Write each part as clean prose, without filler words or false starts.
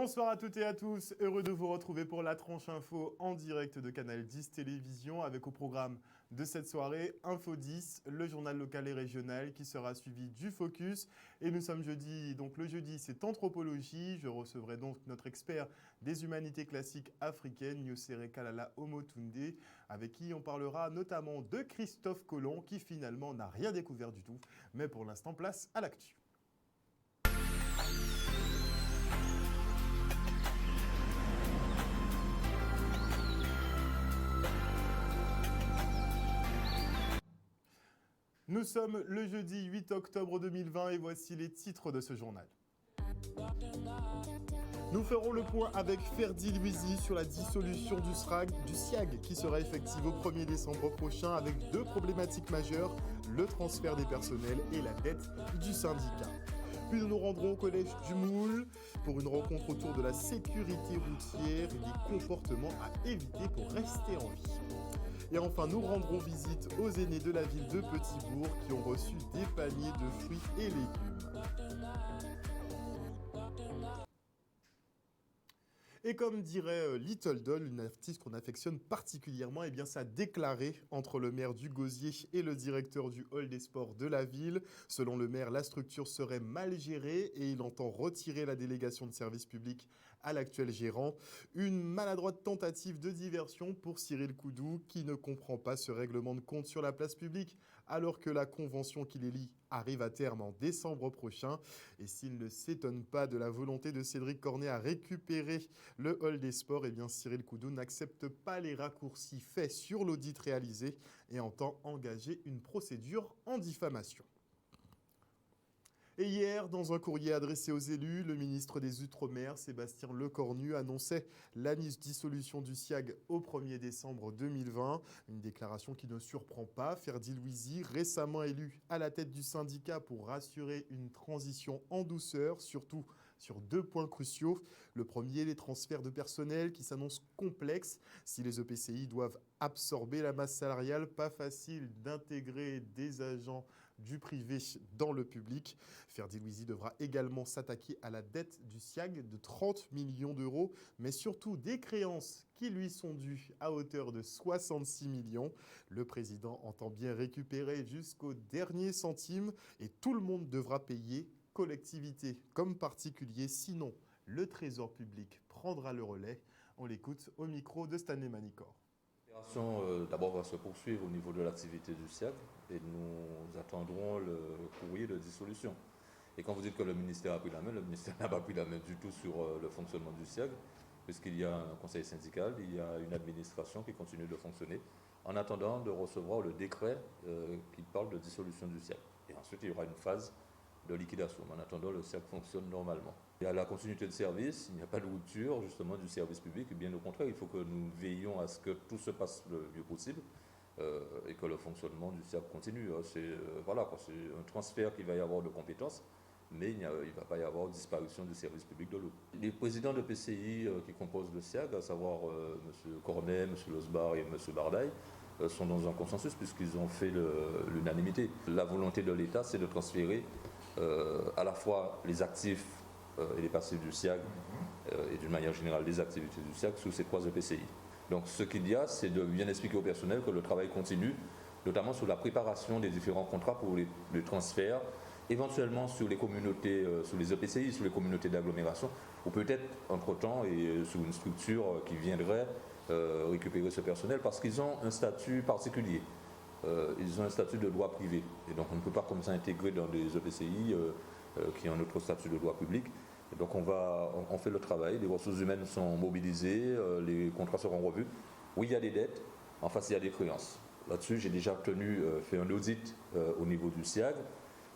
Bonsoir à toutes et à tous, heureux de vous retrouver pour la tranche info en direct de Canal 10 Télévision avec au programme de cette soirée Info 10, le journal local et régional qui sera suivi du Focus. Et nous sommes jeudi, donc le jeudi c'est anthropologie, je recevrai donc notre expert des humanités classiques africaines, Nyosere Kalala Omotunde, avec qui on parlera notamment de Christophe Colomb qui finalement n'a rien découvert du tout, mais pour l'instant place à l'actu. Nous sommes le jeudi 8 octobre 2020 et voici les titres de ce journal. Nous ferons le point avec Ferdi Louisi sur la dissolution du SIAG qui sera effective au 1er décembre prochain avec deux problématiques majeures, le transfert des personnels et la dette du syndicat. Puis nous nous rendrons au collège du Moule pour une rencontre autour de la sécurité routière et des comportements à éviter pour rester en vie. Et enfin, nous rendrons visite aux aînés de la ville de Petit-Bourg qui ont reçu des paniers de fruits et légumes. Et comme dirait Little Doll, une artiste qu'on affectionne particulièrement, eh bien ça a déclaré entre le maire du Gosier et le directeur du hall des sports de la ville. Selon le maire, la structure serait mal gérée et il entend retirer la délégation de service public à l'actuel gérant. Une maladroite tentative de diversion pour Cyril Koudou qui ne comprend pas ce règlement de compte sur la place publique alors que la convention qui les lie arrive à terme en décembre prochain. Et s'il ne s'étonne pas de la volonté de Cédric Cornet à récupérer le hall des sports, eh bien Cyril Koudou n'accepte pas les raccourcis faits sur l'audit réalisé et entend engager une procédure en diffamation. Et hier, dans un courrier adressé aux élus, le ministre des Outre-mer, Sébastien Lecornu, annonçait la dissolution du SIAG au 1er décembre 2020. Une déclaration qui ne surprend pas. Ferdi Louisi, récemment élu à la tête du syndicat pour rassurer une transition en douceur, surtout sur deux points cruciaux. Le premier, les transferts de personnel qui s'annoncent complexes. Si les EPCI doivent absorber la masse salariale, pas facile d'intégrer des agents du privé dans le public. Ferdi Louisi devra également s'attaquer à la dette du SIAG de 30 millions d'euros, mais surtout des créances qui lui sont dues à hauteur de 66 millions. Le président entend bien récupérer jusqu'au dernier centime et tout le monde devra payer, collectivités comme particuliers, sinon le trésor public prendra le relais. On l'écoute au micro de Stanley Manicor. L'opération d'abord va se poursuivre au niveau de l'activité du SIAG et nous attendrons le courrier de dissolution. Et quand vous dites que le ministère a pris la main, le ministère n'a pas pris la main du tout sur le fonctionnement du SIAG, puisqu'il y a un conseil syndical, il y a une administration qui continue de fonctionner, en attendant de recevoir le décret qui parle de dissolution du SIAG. Et ensuite, il y aura une phase de liquidation. Mais en attendant, le SIAG fonctionne normalement. Il y a la continuité de service, il n'y a pas de rupture justement du service public, et bien au contraire, il faut que nous veillions à ce que tout se passe le mieux possible et que le fonctionnement du SIAG continue. C'est un transfert qu'il va y avoir de compétences, mais il ne va pas y avoir disparition du service public de l'eau. Les présidents de PCI qui composent le SIAG, à savoir M. Cornet, M. Losbar et M. Bardaille, sont dans un consensus puisqu'ils ont fait l'unanimité. La volonté de l'État, c'est de transférer à la fois les actifs et les passifs du SIAG et d'une manière générale les activités du SIAG sous ces trois EPCI. Donc ce qu'il y a, c'est de bien expliquer au personnel que le travail continue, notamment sur la préparation des différents contrats pour les transferts, éventuellement sur les communautés, sur les EPCI, sur les communautés d'agglomération, ou peut-être entre-temps et sur une structure qui viendrait récupérer ce personnel parce qu'ils ont un statut particulier. Ils ont un statut de droit privé. Et donc on ne peut pas comme ça intégrer dans des EPCI qui ont un autre statut de droit public. Et donc on fait le travail, les ressources humaines sont mobilisées, les contrats seront revus. Oui, il y a des dettes, en face il y a des créances. Là-dessus, j'ai déjà fait un audit au niveau du SIAG.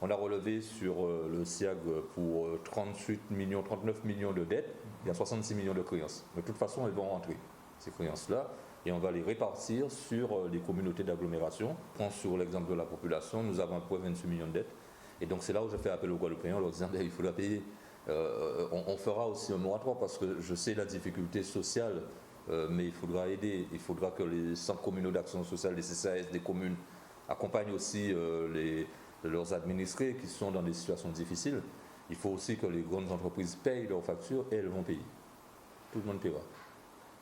On a relevé sur le SIAG pour 38 millions, 39 millions de dettes, il y a 66 millions de créances. De toute façon, elles vont rentrer, ces créances-là, et on va les répartir sur les communautés d'agglomération. Prends sur l'exemple de la population, nous avons à peu près 28 millions de dettes. Et donc c'est là où je fais appel aux Guadeloupéens en leur disant il faudra payer. On fera aussi un moratoire parce que je sais la difficulté sociale, mais il faudra aider. Il faudra que les centres communaux d'action sociale, les CCAS des communes accompagnent aussi leurs administrés qui sont dans des situations difficiles. Il faut aussi que les grandes entreprises payent leurs factures et elles vont payer. tout le monde paiera.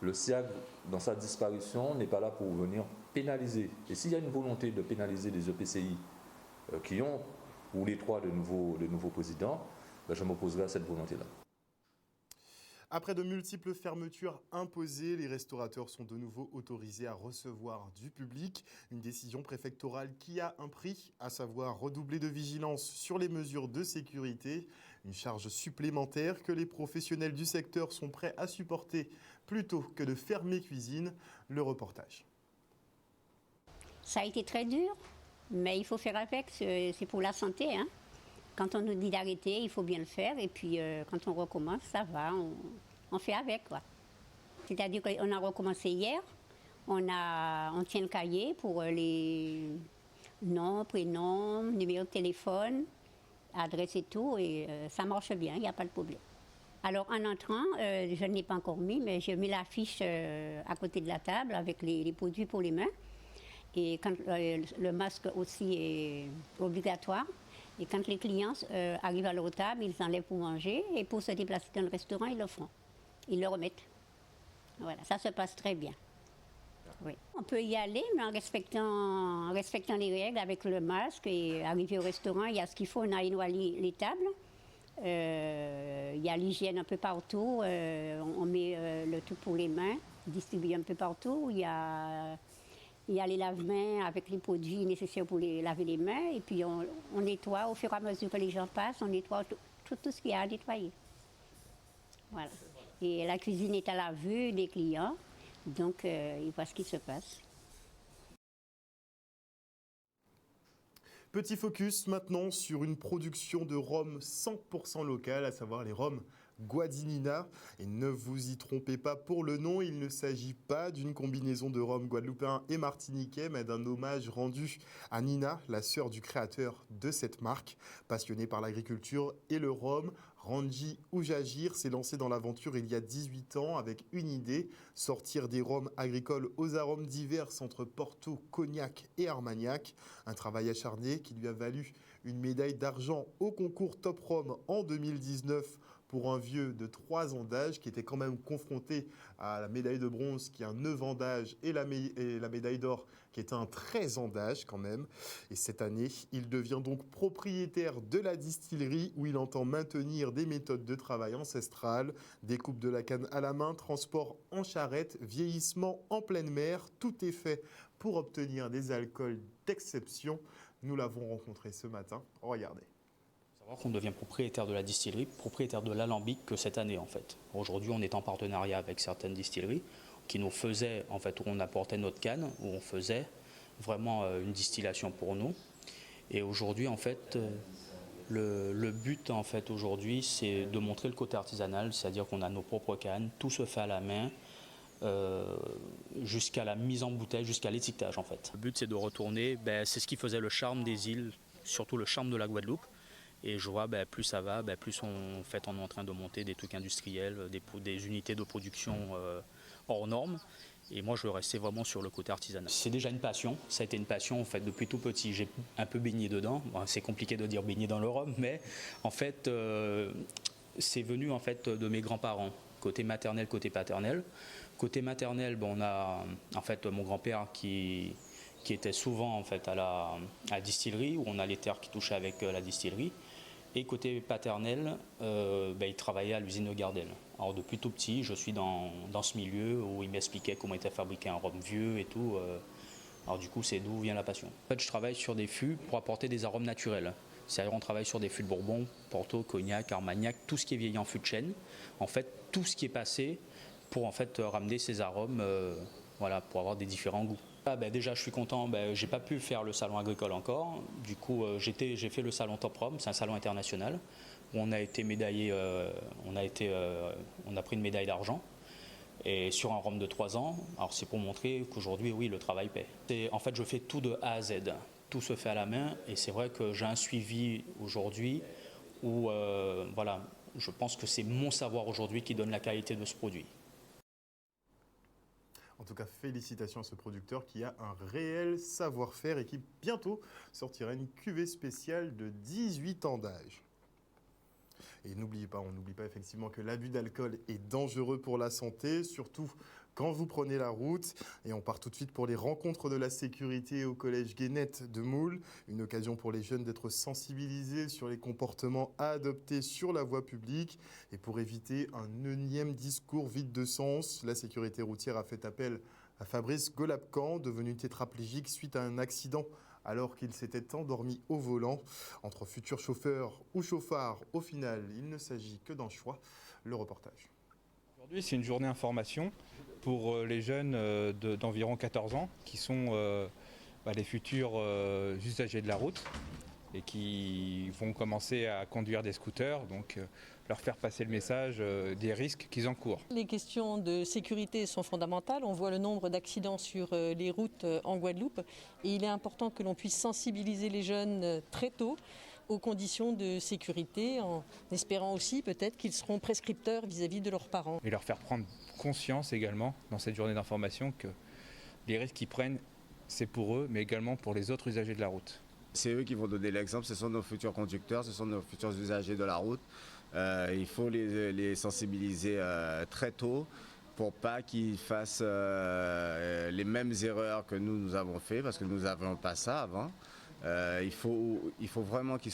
Le SIAG, dans sa disparition, n'est pas là pour venir pénaliser. Et s'il y a une volonté de pénaliser les EPCI qui ont, ou les trois, de nouveaux présidents, ben je m'opposerai à cette volonté-là. Après de multiples fermetures imposées, les restaurateurs sont de nouveau autorisés à recevoir du public. Une décision préfectorale qui a un prix, à savoir redoubler de vigilance sur les mesures de sécurité. Une charge supplémentaire que les professionnels du secteur sont prêts à supporter plutôt que de fermer cuisine. Le reportage. Ça a été très dur, mais il faut faire avec, c'est pour la santé, hein. Quand on nous dit d'arrêter, il faut bien le faire. Et puis, quand on recommence, ça va, on fait avec, quoi. C'est-à-dire qu'on a recommencé hier. On tient le cahier pour les noms, prénoms, numéro de téléphone, adresse et tout. Et ça marche bien, il n'y a pas de problème. Alors, en entrant, je ne l'ai pas encore mis, mais j'ai mis l'affiche à côté de la table avec les produits pour les mains. Et quand le masque aussi est obligatoire. Et quand les clients arrivent à leur table, ils enlèvent pour manger. Et pour se déplacer dans le restaurant, ils le font. Ils le remettent. Voilà, ça se passe très bien. Oui. On peut y aller, mais en respectant les règles avec le masque. Et arriver au restaurant, il y a ce qu'il faut. On a nettoyé les tables. Il y a l'hygiène un peu partout. On met le tout pour les mains, distribué un peu partout. Il y a les lave-mains avec les produits nécessaires pour laver les mains. Et puis on nettoie au fur et à mesure que les gens passent, on nettoie tout ce qu'il y a à nettoyer. Voilà. Et la cuisine est à la vue des clients, donc ils voient ce qui se passe. Petit focus maintenant sur une production de rhum 100% locale, à savoir les rhums Guadinina. Et ne vous y trompez pas pour le nom, il ne s'agit pas d'une combinaison de rhum guadeloupéen et martiniquais, mais d'un hommage rendu à Nina, la sœur du créateur de cette marque. Passionnée par l'agriculture et le rhum, Ranji Oujagir s'est lancé dans l'aventure il y a 18 ans avec une idée, sortir des rhums agricoles aux arômes divers entre Porto, Cognac et Armagnac. Un travail acharné qui lui a valu une médaille d'argent au concours Top Rhum en 2019 pour un vieux de 3 ans d'âge qui était quand même confronté à la médaille de bronze qui a 9 ans d'âge et la médaille d'or qui est un 13 ans d'âge quand même. Et cette année, il devient donc propriétaire de la distillerie où il entend maintenir des méthodes de travail ancestrales, découpe de la canne à la main, transport en charrette, vieillissement en pleine mer. Tout est fait pour obtenir des alcools d'exception. Nous l'avons rencontré ce matin. Regardez. On devient propriétaire de la distillerie, propriétaire de l'alambic que cette année en fait. Aujourd'hui, on est en partenariat avec certaines distilleries qui nous faisaient, en fait, où on apportait notre canne, où on faisait vraiment une distillation pour nous. Et aujourd'hui, en fait, le but en fait aujourd'hui, c'est de montrer le côté artisanal, c'est-à-dire qu'on a nos propres cannes, tout se fait à la main. Jusqu'à la mise en bouteille, jusqu'à l'étiquetage en fait. Le but c'est de retourner, c'est ce qui faisait le charme des îles, surtout le charme de la Guadeloupe. Et je vois, plus ça va, plus on est en train de monter des trucs industriels, des unités de production hors normes. Et moi, je veux rester vraiment sur le côté artisanal. C'est déjà une passion. Ça a été une passion en fait depuis tout petit. J'ai un peu baigné dedans. Bon, c'est compliqué de dire baigner dans le rhum, mais en fait, c'est venu en fait de mes grands-parents, côté maternel, côté paternel. Côté maternel, on a en fait mon grand-père qui était souvent en fait à la distillerie, où on a les terres qui touchaient avec la distillerie. Et côté paternel, il travaillait à l'usine de Gardel. Alors depuis tout petit, je suis dans ce milieu où il m'expliquait comment était fabriqué un rhum vieux et tout. Alors du coup, c'est d'où vient la passion. En fait, je travaille sur des fûts pour apporter des arômes naturels. C'est-à-dire on travaille sur des fûts de Bourbon, Porto, Cognac, Armagnac, tout ce qui est vieilli en fût de chêne. En fait, tout ce qui est passé pour en fait ramener ces arômes, pour avoir des différents goûts. Déjà, je suis content. J'ai pas pu faire le salon agricole encore. Du coup, j'ai fait le salon Top Rhum. C'est un salon international où on a été médaillé. On a pris une médaille d'argent et sur un rhum de 3 ans. Alors, c'est pour montrer qu'aujourd'hui, oui, le travail paie. En fait, je fais tout de A à Z. Tout se fait à la main et c'est vrai que j'ai un suivi aujourd'hui où, je pense que c'est mon savoir aujourd'hui qui donne la qualité de ce produit. En tout cas, félicitations à ce producteur qui a un réel savoir-faire et qui bientôt sortira une cuvée spéciale de 18 ans d'âge. Et on n'oublie pas effectivement que l'abus d'alcool est dangereux pour la santé, surtout quand vous prenez la route. Et on part tout de suite pour les rencontres de la sécurité au collège Guénette de Moule. Une occasion pour les jeunes d'être sensibilisés sur les comportements à adopter sur la voie publique. Et pour éviter un énième discours vide de sens, la sécurité routière a fait appel à Fabrice Golapcan, devenu tétraplégique suite à un accident alors qu'il s'était endormi au volant. Entre futur chauffeur ou chauffard, au final, il ne s'agit que d'un choix. Le reportage. Aujourd'hui, c'est une journée information pour les jeunes d'environ 14 ans qui sont les futurs usagers de la route et qui vont commencer à conduire des scooters, donc leur faire passer le message des risques qu'ils encourent. Les questions de sécurité sont fondamentales. On voit le nombre d'accidents sur les routes en Guadeloupe et il est important que l'on puisse sensibiliser les jeunes très tôt aux conditions de sécurité, en espérant aussi peut-être qu'ils seront prescripteurs vis-à-vis de leurs parents. Et leur faire prendre conscience également dans cette journée d'information que les risques qu'ils prennent, c'est pour eux, mais également pour les autres usagers de la route. C'est eux qui vont donner l'exemple, ce sont nos futurs conducteurs, ce sont nos futurs usagers de la route. Il faut les sensibiliser très tôt pour pas qu'ils fassent les mêmes erreurs que nous avons fait, parce que nous n'avions pas ça avant. Il faut vraiment qu'ils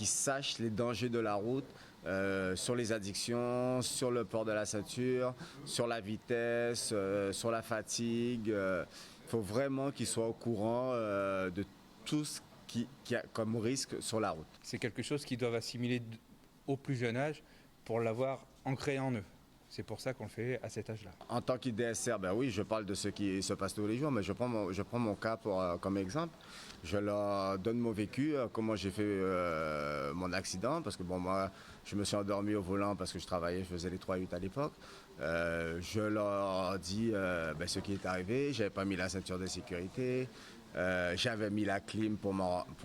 sachent les dangers de la route, sur les addictions, sur le port de la ceinture, sur la vitesse, sur la fatigue. Il faut vraiment qu'ils soient au courant de tout ce qu'il y a comme risque sur la route. C'est quelque chose qu'ils doivent assimiler au plus jeune âge pour l'avoir ancré en eux. C'est pour ça qu'on le fait à cet âge-là. En tant qu'IDSR, oui, je parle de ce qui se passe tous les jours, mais je prends mon cas comme exemple. Je leur donne mon vécu, comment j'ai fait mon accident, parce que moi, je me suis endormi au volant parce que je travaillais, je faisais les 3-8 à l'époque. Je leur dis ce qui est arrivé, j'avais pas mis la ceinture de sécurité, j'avais mis la clim pour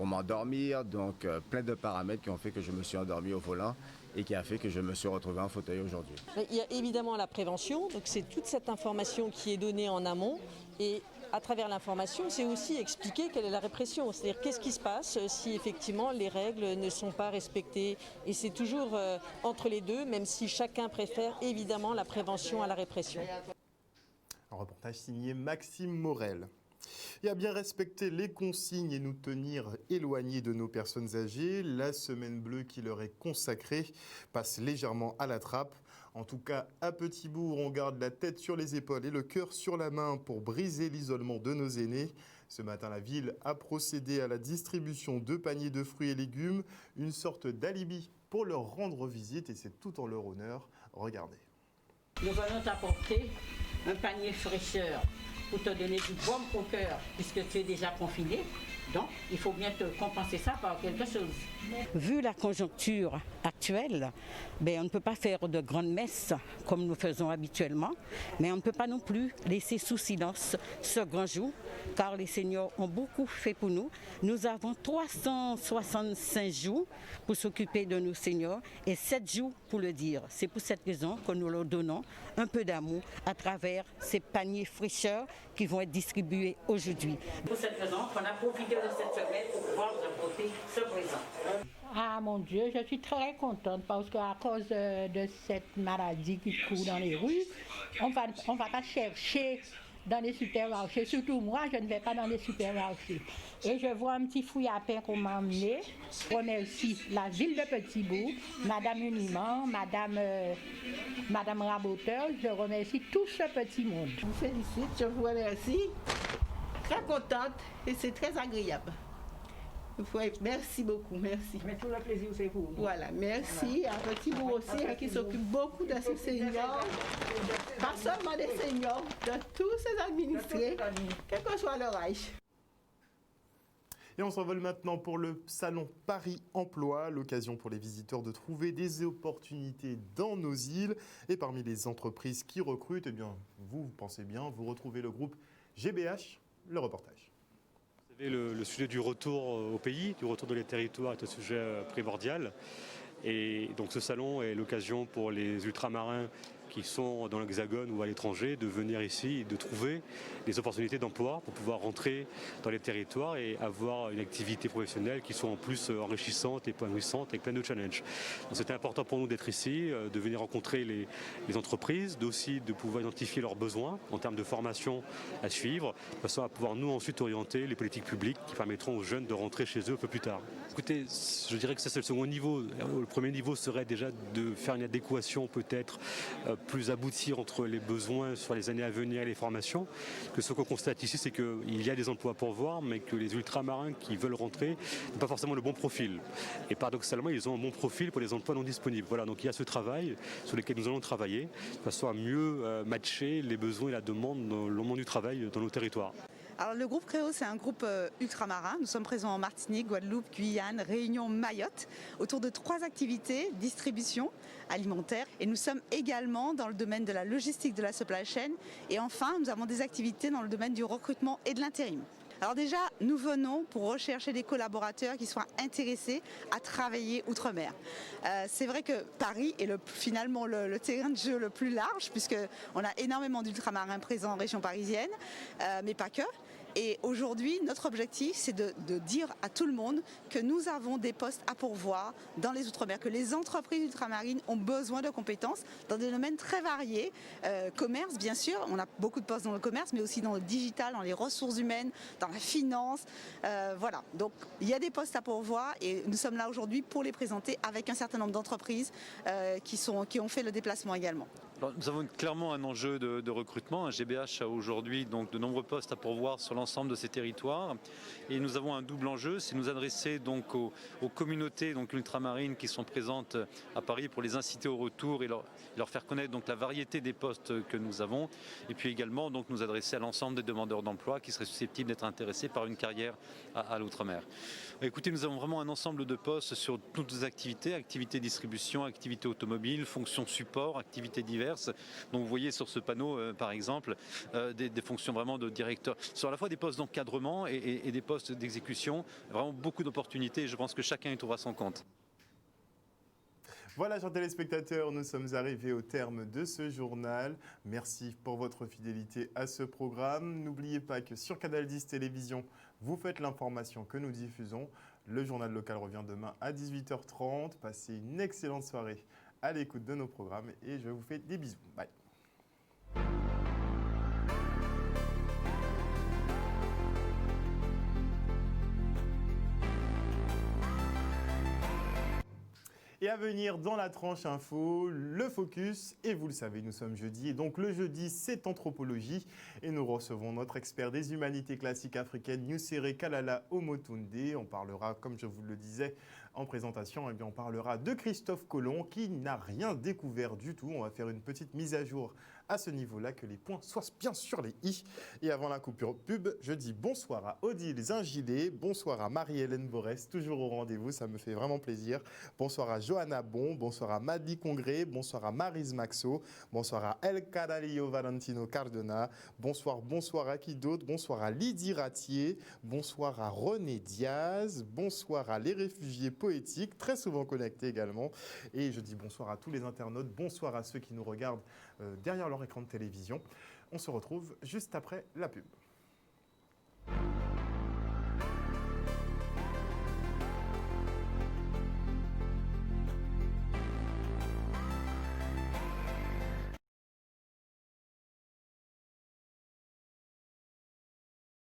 m'endormir, donc plein de paramètres qui ont fait que je me suis endormi au volant et qui a fait que je me suis retrouvé en fauteuil aujourd'hui. Il y a évidemment la prévention, donc c'est toute cette information qui est donnée en amont et à travers l'information, c'est aussi expliquer quelle est la répression, c'est-à-dire qu'est-ce qui se passe si effectivement les règles ne sont pas respectées. Et c'est toujours entre les deux, même si chacun préfère évidemment la prévention à la répression. Un reportage signé Maxime Morel. Et à bien respecter les consignes et nous tenir éloignés de nos personnes âgées, la semaine bleue qui leur est consacrée passe légèrement à la trappe. En tout cas, à Petit-Bourg, on garde la tête sur les épaules et le cœur sur la main pour briser l'isolement de nos aînés. Ce matin, la ville a procédé à la distribution de paniers de fruits et légumes, une sorte d'alibi pour leur rendre visite et c'est tout en leur honneur. Regardez. Nous allons t'apporter un panier fraîcheur pour te donner du baume au cœur, puisque tu es déjà confiné. Donc, il faut bien te compenser ça par quelque chose. Vu la conjoncture actuelle, on ne peut pas faire de grandes messes comme nous faisons habituellement, mais on ne peut pas non plus laisser sous silence ce grand jour, car les seniors ont beaucoup fait pour nous. Nous avons 365 jours pour s'occuper de nos seniors et 7 jours pour le dire. C'est pour cette raison que nous leur donnons un peu d'amour à travers ces paniers fraîcheurs qui vont être distribués aujourd'hui. Pour cette raison, on a profité de cette semaine pour pouvoir vous apporter ce présent. Ah mon Dieu, je suis très contente parce qu'à cause de cette maladie qui court dans les rues, on va pas chercher dans les supermarchés. Surtout moi, je ne vais pas dans les supermarchés. Et je vois un petit fruit à pain qu'on m'a emmené. Je remercie la ville de Petit-Bourg, Madame Uniment, Madame Raboteur. Je remercie tout ce petit monde. Je vous félicite, je vous remercie. Très contente et c'est très agréable. Merci beaucoup, merci. Mais tout le plaisir, c'est pour vous. Voilà, merci à Petit-Bourg aussi qui s'occupe beaucoup de ces seniors. Pas seulement des seniors, de tous ces administrés, quel que soit leur âge. Et on s'envole maintenant pour le salon Paris Emploi, l'occasion pour les visiteurs de trouver des opportunités dans nos îles. Et parmi les entreprises qui recrutent, vous pensez bien, vous retrouvez le groupe GBH, le reportage. Vous savez, le sujet du retour au pays, du retour dans les territoires est un sujet primordial. Et donc ce salon est l'occasion pour les ultramarins qui sont dans l'Hexagone ou à l'étranger de venir ici et de trouver des opportunités d'emploi pour pouvoir rentrer dans les territoires et avoir une activité professionnelle qui soit en plus enrichissante, épanouissante, avec plein de challenges. Donc c'était important pour nous d'être ici, de venir rencontrer les entreprises, aussi de pouvoir identifier leurs besoins en termes de formation à suivre, de façon à pouvoir nous ensuite orienter les politiques publiques qui permettront aux jeunes de rentrer chez eux un peu plus tard. Écoutez, je dirais que ça c'est le second niveau. Le premier niveau serait déjà de faire une adéquation peut-être plus aboutie entre les besoins sur les années à venir et les formations. Que ce qu'on constate ici, c'est qu'il y a des emplois à pourvoir, mais que les ultramarins qui veulent rentrer n'ont pas forcément le bon profil. Et paradoxalement, ils ont un bon profil pour les emplois non disponibles. Voilà, donc il y a ce travail sur lequel nous allons travailler, de façon à mieux matcher les besoins et la demande dans le monde du travail dans nos territoires. Alors le groupe Créo, c'est un groupe ultramarin. Nous sommes présents en Martinique, Guadeloupe, Guyane, Réunion, Mayotte, autour de 3 activités, distribution alimentaire. Et nous sommes également dans le domaine de la logistique, de la supply chain. Et enfin, nous avons des activités dans le domaine du recrutement et de l'intérim. Alors déjà, nous venons pour rechercher des collaborateurs qui soient intéressés à travailler outre-mer. C'est vrai que Paris est finalement le terrain de jeu le plus large, puisqu'on a énormément d'ultramarins présents en région parisienne, mais pas que. Et aujourd'hui, notre objectif, c'est de dire à tout le monde que nous avons des postes à pourvoir dans les Outre-mer, que les entreprises ultramarines ont besoin de compétences dans des domaines très variés. Commerce, bien sûr, on a beaucoup de postes dans le commerce, mais aussi dans le digital, dans les ressources humaines, dans la finance. Voilà, donc il y a des postes à pourvoir et nous sommes là aujourd'hui pour les présenter avec un certain nombre d'entreprises qui ont fait le déplacement également. Alors, nous avons clairement un enjeu de recrutement. GBH a aujourd'hui donc de nombreux postes à pourvoir sur l'ensemble de ces territoires. Et nous avons un double enjeu, c'est nous adresser donc aux communautés donc ultramarines qui sont présentes à Paris pour les inciter au retour et leur faire connaître donc la variété des postes que nous avons. Et puis également donc nous adresser à l'ensemble des demandeurs d'emploi qui seraient susceptibles d'être intéressés par une carrière à l'outre-mer. Écoutez, nous avons vraiment un ensemble de postes sur toutes les activités, activités distribution, activités automobiles, fonctions support, activités diverses. Donc vous voyez sur ce panneau par exemple des fonctions vraiment de directeur, sur à la fois des postes d'encadrement et des postes d'exécution, vraiment beaucoup d'opportunités et je pense que chacun y trouvera son compte. Voilà, chers téléspectateurs, nous sommes arrivés au terme de ce journal. Merci pour votre fidélité à ce programme. N'oubliez pas que sur Canal 10 Télévision, vous faites l'information que nous diffusons. Le journal local revient demain à 18h30. Passez une excellente soirée à l'écoute de nos programmes et je vous fais des bisous. Bye. Et à venir dans la tranche info, le focus. Et vous le savez, nous sommes jeudi. Et donc le jeudi, c'est anthropologie. Et nous recevons notre expert des humanités classiques africaines, Nusere Kalala Omotunde. On parlera, comme je vous le disais en présentation, on parlera de Christophe Colomb qui n'a rien découvert du tout. On va faire une petite mise à jour à ce niveau-là, que les points soient bien sur les i. Et avant la coupure pub, je dis bonsoir à Odile Zingilet, bonsoir à Marie-Hélène Borès, toujours au rendez-vous, ça me fait vraiment plaisir. Bonsoir à Johanna Bon, bonsoir à Maddy Congré, bonsoir à Maryse Maxo, bonsoir à El Caralillo Valentino Cardona, bonsoir à qui d'autre, bonsoir à Lydie Ratier, bonsoir à René Diaz, bonsoir à Les Réfugiés Poétiques, très souvent connectés également. Et je dis bonsoir à tous les internautes, bonsoir à ceux qui nous regardent derrière leur écran de télévision. On se retrouve juste après la pub.